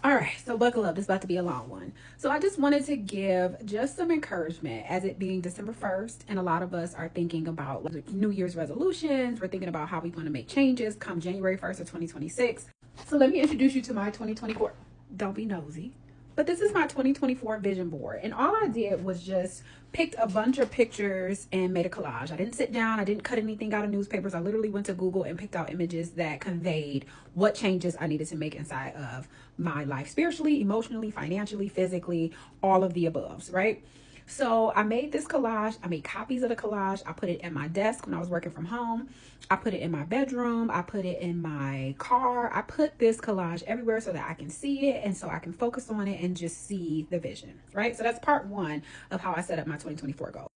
All right, so buckle up. This is about to be a long one. So I just wanted to give just some encouragement as it being December 1st. And a lot of us are thinking about New Year's resolutions. We're thinking about how we're going to make changes come January 1st of 2026. So let me introduce you to my 2024. Don't be nosy. But this is my 2024 vision board. And all I did was just picked a bunch of pictures and made a collage. I didn't sit down. I didn't cut anything out of newspapers. I literally went to Google and picked out images that conveyed what changes I needed to make inside of my life, spiritually, emotionally, financially, physically, all of the aboves, right? So I made this collage. I made copies of the collage. I put it at my desk when I was working from home. I put it in my bedroom. I put it in my car. I put this collage everywhere so that I can see it and so I can focus on it and just see the vision, right? So that's part one of how I set up my 2024 goal.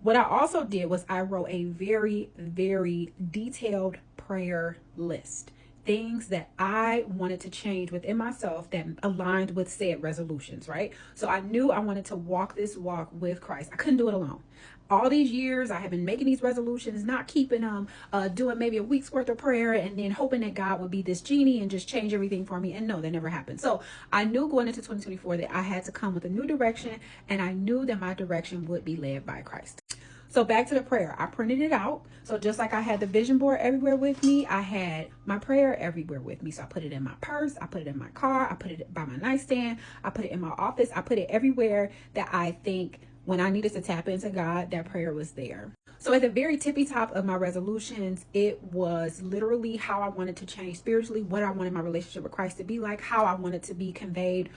What I also did was I wrote a very, very detailed prayer list. Things that I wanted to change within myself that aligned with said resolutions, right? So I knew I wanted to walk this walk with Christ. I couldn't do it alone. All these years I have been making these resolutions, not keeping them, doing maybe a week's worth of prayer and then hoping that God would be this genie and just change everything for me. And no, that never happened. So I knew going into 2024 that I had to come with a new direction, and I knew that my direction would be led by Christ. So back to the prayer. I printed it out. So just like I had the vision board everywhere with me, I had my prayer everywhere with me. So I put it in my purse. I put it in my car. I put it by my nightstand. I put it in my office. I put it everywhere that I think when I needed to tap into God, that prayer was there. So at the very tippy top of my resolutions, it was literally how I wanted to change spiritually, what I wanted my relationship with Christ to be like, how I wanted to be conveyed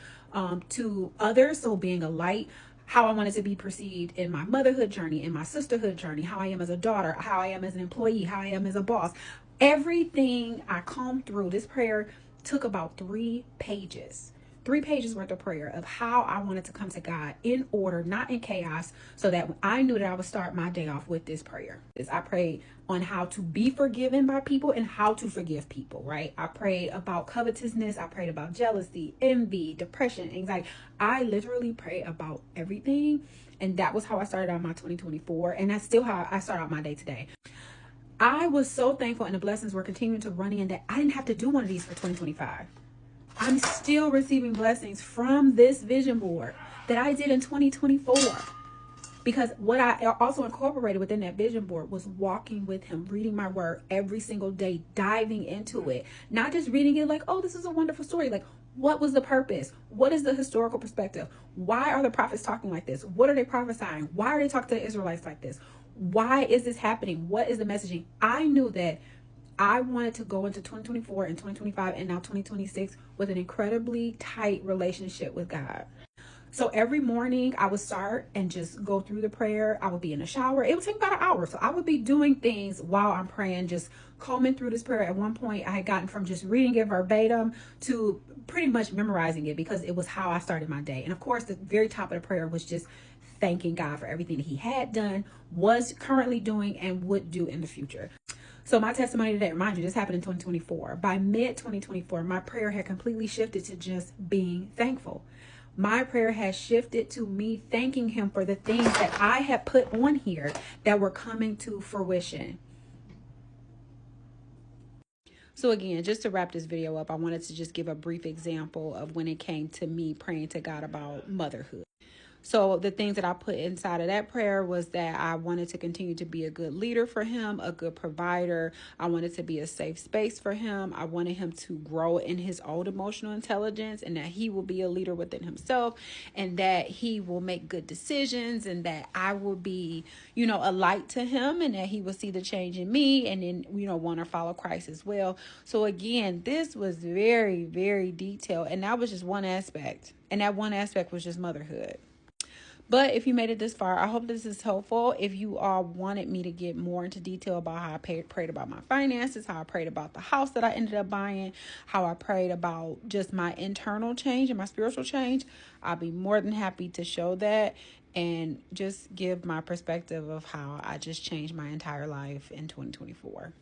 to others. So being a light, how I wanted to be perceived in my motherhood journey, in my sisterhood journey, how I am as a daughter, how I am as an employee, how I am as a boss. Everything I combed through, this prayer took about 3 pages. 3 pages worth of prayer of how I wanted to come to God in order, not in chaos, so that I knew that I would start my day off with this prayer. I prayed on how to be forgiven by people and how to forgive people, right? I prayed about covetousness. I prayed about jealousy, envy, depression, anxiety. I literally prayed about everything. And that was how I started out my 2024. And that's still how I start out my day today. I was so thankful, and the blessings were continuing to run in, that I didn't have to do one of these for 2025. I'm still receiving blessings from this vision board that I did in 2024. Because what I also incorporated within that vision board was walking with him, reading my word every single day, diving into it. Not just reading it like, oh, this is a wonderful story. Like, what was the purpose? What is the historical perspective? Why are the prophets talking like this? What are they prophesying? Why are they talking to the Israelites like this? Why is this happening? What is the messaging? I knew that I wanted to go into 2024 and 2025 and now 2026 with an incredibly tight relationship with God. So every morning I would start and just go through the prayer. I would be in the shower. It would take about an hour. So I would be doing things while I'm praying, just combing through this prayer. At one point I had gotten from just reading it verbatim to pretty much memorizing it, because it was how I started my day. And of course, the very top of the prayer was just thanking God for everything that he had done, was currently doing, and would do in the future. So my testimony today, remind you, this happened in 2024. By mid 2024, my prayer had completely shifted to just being thankful. My prayer has shifted to me thanking him for the things that I had put on here that were coming to fruition. So again, just to wrap this video up, I wanted to just give a brief example of when it came to me praying to God about motherhood. So the things that I put inside of that prayer was that I wanted to continue to be a good leader for him, a good provider. I wanted to be a safe space for him. I wanted him to grow in his own emotional intelligence, and that he will be a leader within himself, and that he will make good decisions, and that I will be, a light to him, and that he will see the change in me, and then, want to follow Christ as well. So again, this was very, very detailed, and that was just one aspect. And that one aspect was just motherhood. But if you made it this far, I hope this is helpful. If you all wanted me to get more into detail about how I prayed about my finances, how I prayed about the house that I ended up buying, how I prayed about just my internal change and my spiritual change, I'll be more than happy to show that and just give my perspective of how I just changed my entire life in 2024.